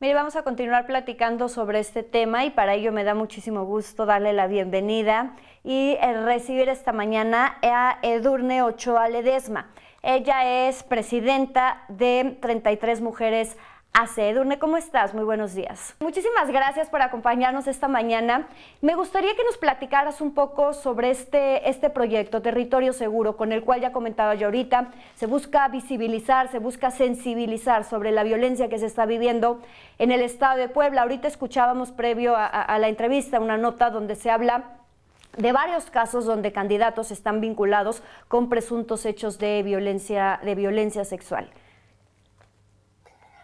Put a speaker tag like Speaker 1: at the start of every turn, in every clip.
Speaker 1: Mire, vamos a continuar platicando sobre este tema y para ello me da muchísimo gusto darle la bienvenida y recibir esta mañana a Edurne Ochoa Ledesma. Ella es presidenta de 33 Mujeres AC. Edurne, ¿cómo estás? Muy buenos días. Muchísimas gracias por acompañarnos esta mañana. Me gustaría que nos platicaras un poco sobre este proyecto, Territorio Seguro, con el cual ya comentaba yo ahorita. Se busca visibilizar, se busca sensibilizar sobre la violencia que se está viviendo en el estado de Puebla. Ahorita escuchábamos previo a la entrevista una nota donde se habla de varios casos donde candidatos están vinculados con presuntos hechos de violencia sexual.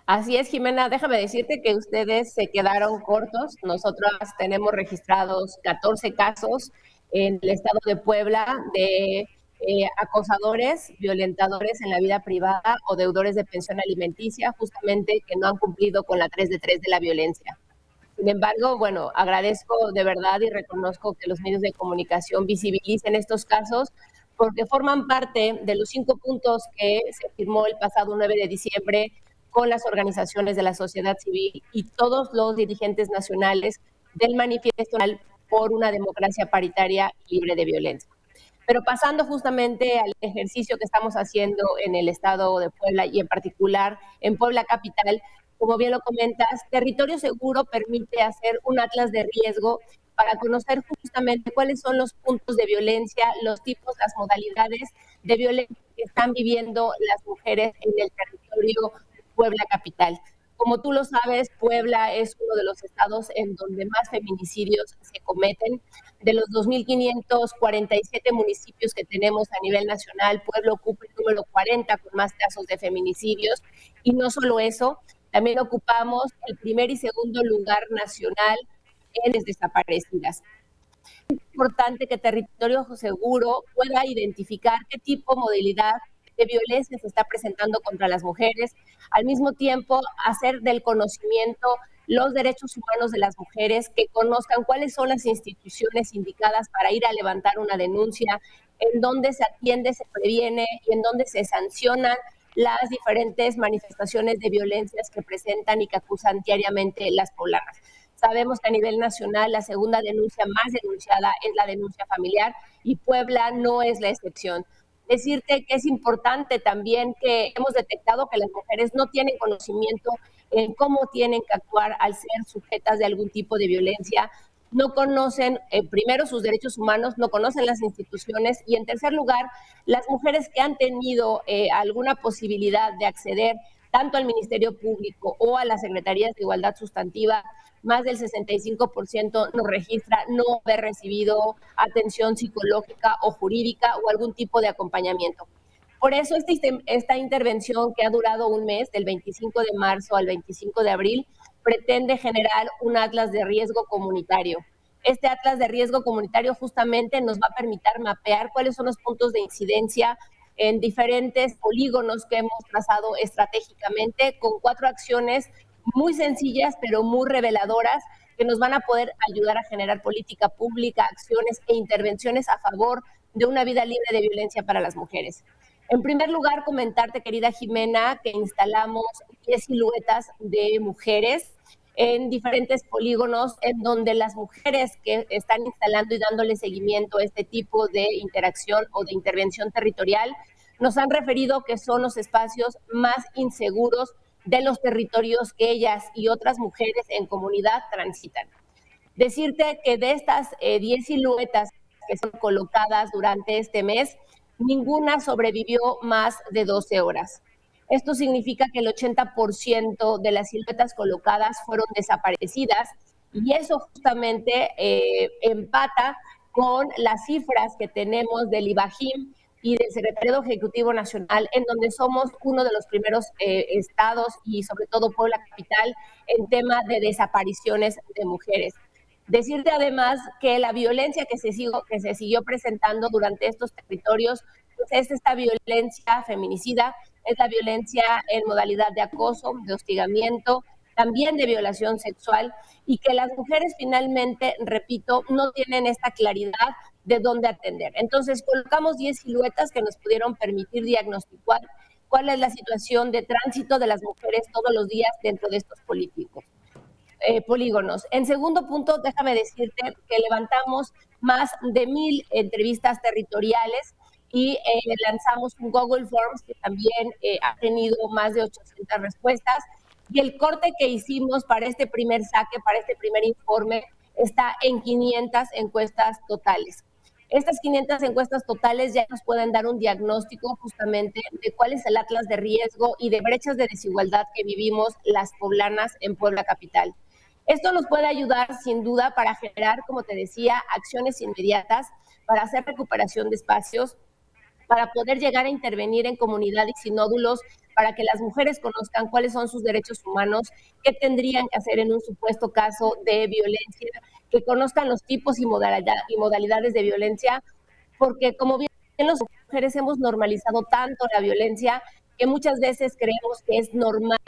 Speaker 2: Así es, Jimena, déjame decirte que ustedes se quedaron cortos. Nosotros tenemos registrados 14 casos en el estado de Puebla de acosadores, violentadores en la vida privada o deudores de pensión alimenticia, justamente que no han cumplido con la 3 de 3 de la violencia. Sin embargo, bueno, agradezco de verdad y reconozco que los medios de comunicación visibilicen estos casos porque forman parte de los 5 puntos que se firmó el pasado 9 de diciembre con las organizaciones de la sociedad civil y todos los dirigentes nacionales del Manifiesto por una democracia paritaria y libre de violencia. Pero pasando justamente al ejercicio que estamos haciendo en el estado de Puebla y en particular en Puebla capital, como bien lo comentas, Territorio Seguro permite hacer un atlas de riesgo para conocer justamente cuáles son los puntos de violencia, los tipos, las modalidades de violencia que están viviendo las mujeres en el territorio Puebla capital. Como tú lo sabes, Puebla es uno de los estados en donde más feminicidios se cometen. De los 2.547 municipios que tenemos a nivel nacional, Puebla ocupa el número 40 con más casos de feminicidios. Y no solo eso, también ocupamos el primer y segundo lugar nacional en desaparecidas. Es importante que Territorio Seguro pueda identificar qué tipo, modalidad de violencia se está presentando contra las mujeres, al mismo tiempo hacer del conocimiento los derechos humanos de las mujeres, que conozcan cuáles son las instituciones indicadas para ir a levantar una denuncia, en dónde se atiende, se previene y en dónde se sancionan las diferentes manifestaciones de violencias que presentan y que acusan diariamente las poblanas. Sabemos que a nivel nacional la segunda denuncia más denunciada es la denuncia familiar y Puebla no es la excepción. Decirte que es importante también que hemos detectado que las mujeres no tienen conocimiento en cómo tienen que actuar al ser sujetas de algún tipo de violencia, no conocen primero sus derechos humanos, no conocen las instituciones y en tercer lugar, las mujeres que han tenido alguna posibilidad de acceder tanto al Ministerio Público o a las Secretarías de Igualdad Sustantiva, más del 65% nos registra no haber recibido atención psicológica o jurídica o algún tipo de acompañamiento. Por eso esta intervención que ha durado un mes, del 25 de marzo al 25 de abril, pretende generar un atlas de riesgo comunitario. Este atlas de riesgo comunitario justamente nos va a permitir mapear cuáles son los puntos de incidencia en diferentes polígonos que hemos trazado estratégicamente con 4 acciones muy sencillas, pero muy reveladoras, que nos van a poder ayudar a generar política pública, acciones e intervenciones a favor de una vida libre de violencia para las mujeres. En primer lugar, comentarte, querida Jimena, que instalamos 10 siluetas de mujeres en diferentes polígonos en donde las mujeres que están instalando y dándole seguimiento a este tipo de interacción o de intervención territorial nos han referido que son los espacios más inseguros de los territorios que ellas y otras mujeres en comunidad transitan. Decirte que de estas 10 siluetas que son colocadas durante este mes, ninguna sobrevivió más de 12 horas. Esto significa que el 80% de las siluetas colocadas fueron desaparecidas y eso justamente empata con las cifras que tenemos del IBAGIM y del Secretariado Ejecutivo Nacional, en donde somos uno de los primeros estados y sobre todo Puebla capital en tema de desapariciones de mujeres. Decirte además que la violencia que se siguió presentando durante estos territorios pues es esta violencia feminicida, es la violencia en modalidad de acoso, de hostigamiento, también de violación sexual y que las mujeres finalmente, repito, no tienen esta claridad de dónde atender. Entonces colocamos 10 siluetas que nos pudieron permitir diagnosticar cuál es la situación de tránsito de las mujeres todos los días dentro de estos políticos. polígonos. En segundo punto, déjame decirte que levantamos más de 1,000 entrevistas territoriales y lanzamos un Google Forms que también ha tenido más de 800 respuestas. Y el corte que hicimos para este primer saque, para este primer informe, está en 500 encuestas totales. Estas 500 encuestas totales ya nos pueden dar un diagnóstico justamente de cuál es el atlas de riesgo y de brechas de desigualdad que vivimos las poblanas en Puebla Capital. Esto nos puede ayudar sin duda para generar, como te decía, acciones inmediatas, para hacer recuperación de espacios, para poder llegar a intervenir en comunidades y nódulos, para que las mujeres conozcan cuáles son sus derechos humanos, qué tendrían que hacer en un supuesto caso de violencia, que conozcan los tipos y modalidades de violencia, porque como bien las mujeres hemos normalizado tanto la violencia que muchas veces creemos que es normal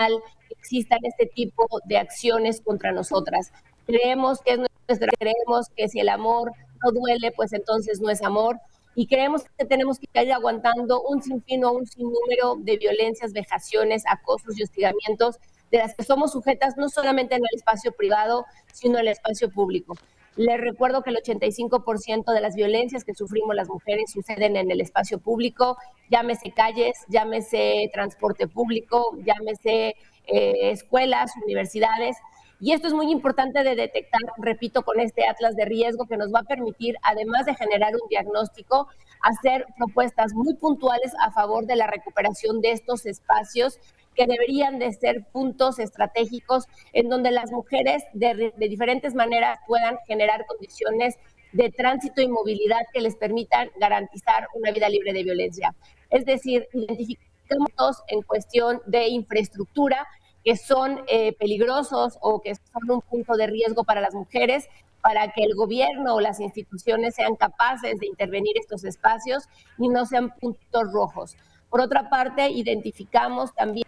Speaker 2: que existan este tipo de acciones contra nosotras. Creemos que si el amor no duele, pues entonces no es amor. Y creemos que tenemos que ir aguantando un sinfín o un sinnúmero de violencias, vejaciones, acosos y hostigamientos de las que somos sujetas no solamente en el espacio privado, sino en el espacio público. Les recuerdo que el 85% de las violencias que sufrimos las mujeres suceden en el espacio público, llámese calles, llámese transporte público, llámese escuelas, universidades. Y esto es muy importante de detectar, repito, con este atlas de riesgo que nos va a permitir, además de generar un diagnóstico, hacer propuestas muy puntuales a favor de la recuperación de estos espacios que deberían de ser puntos estratégicos en donde las mujeres de diferentes maneras puedan generar condiciones de tránsito y movilidad que les permitan garantizar una vida libre de violencia. Es decir, identificamos en cuestión de infraestructura que son peligrosos o que son un punto de riesgo para las mujeres, para que el gobierno o las instituciones sean capaces de intervenir estos espacios y no sean puntos rojos. Por otra parte, identificamos también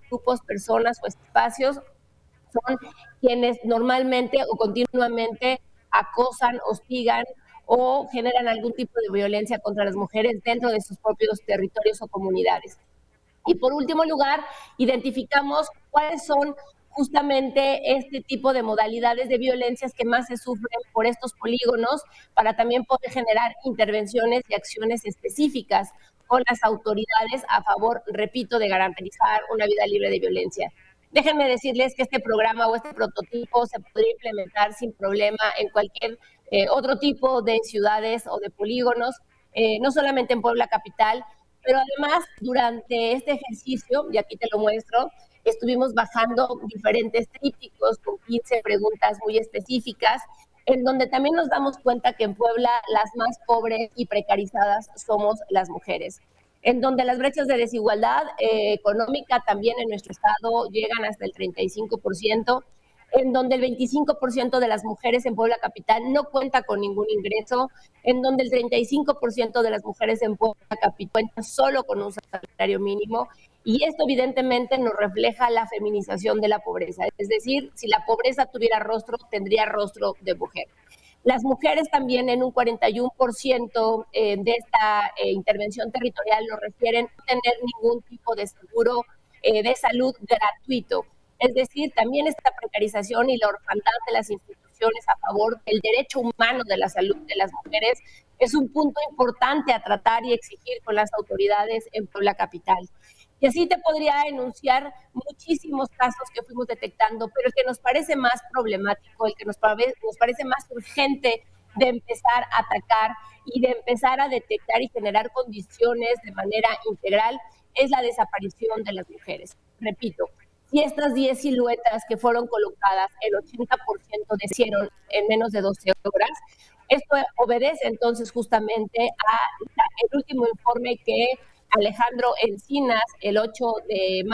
Speaker 2: grupos, personas o espacios son quienes normalmente o continuamente acosan, hostigan o generan algún tipo de violencia contra las mujeres dentro de sus propios territorios o comunidades. Y por último lugar, identificamos cuáles son justamente este tipo de modalidades de violencias que más se sufren por estos polígonos para también poder generar intervenciones y acciones específicas con las autoridades a favor, repito, de garantizar una vida libre de violencia. Déjenme decirles que este programa o este prototipo se podría implementar sin problema en cualquier otro tipo de ciudades o de polígonos, no solamente en Puebla Capital, pero además durante este ejercicio, y aquí te lo muestro, estuvimos bajando diferentes trípticos con 15 preguntas muy específicas, en donde también nos damos cuenta que en Puebla las más pobres y precarizadas somos las mujeres, en donde las brechas de desigualdad económica también en nuestro estado llegan hasta el 35%, en donde el 25% de las mujeres en Puebla Capital no cuenta con ningún ingreso, en donde el 35% de las mujeres en Puebla Capital cuentan solo con un salario mínimo, y esto evidentemente nos refleja la feminización de la pobreza, es decir, si la pobreza tuviera rostro, tendría rostro de mujer. Las mujeres también en un 41% de esta intervención territorial nos refieren a no tener ningún tipo de seguro de salud gratuito. Es decir, también esta precarización y la orfandad de las instituciones a favor del derecho humano de la salud de las mujeres es un punto importante a tratar y exigir con las autoridades en Puebla Capital. Y así te podría enunciar muchísimos casos que fuimos detectando, pero el que nos parece más problemático, el que nos parece más urgente de empezar a atacar y de empezar a detectar y generar condiciones de manera integral es la desaparición de las mujeres. Repito, si estas 10 siluetas que fueron colocadas, el 80% desaparecieron en menos de 12 horas, esto obedece entonces justamente al último informe que Alejandro Encinas, el 8 de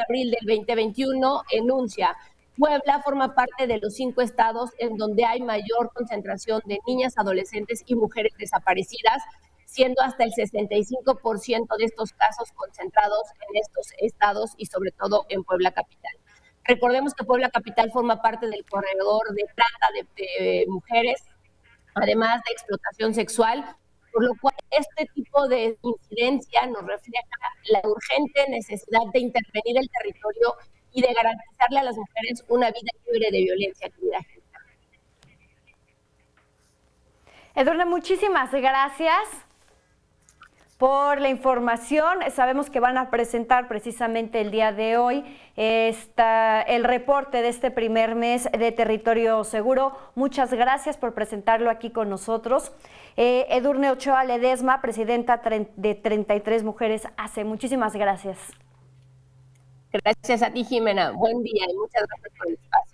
Speaker 2: abril del 2021, enuncia: Puebla forma parte de los 5 estados en donde hay mayor concentración de niñas, adolescentes y mujeres desaparecidas, siendo hasta el 65% de estos casos concentrados en estos estados y sobre todo en Puebla Capital. Recordemos que Puebla Capital forma parte del corredor de trata de mujeres, además de explotación sexual, por lo cual este tipo de incidencia nos refleja la urgente necesidad de intervenir el territorio y de garantizarle a las mujeres una vida libre de violencia, querida Angélica.
Speaker 1: Edurne, muchísimas gracias por la información. Sabemos que van a presentar precisamente el día de hoy el reporte de este primer mes de Territorio Seguro. Muchas gracias por presentarlo aquí con nosotros. Edurne Ochoa Ledesma, presidenta de 33 Mujeres ACE. Muchísimas gracias.
Speaker 2: Gracias a ti, Jimena. Buen día y muchas gracias por el espacio.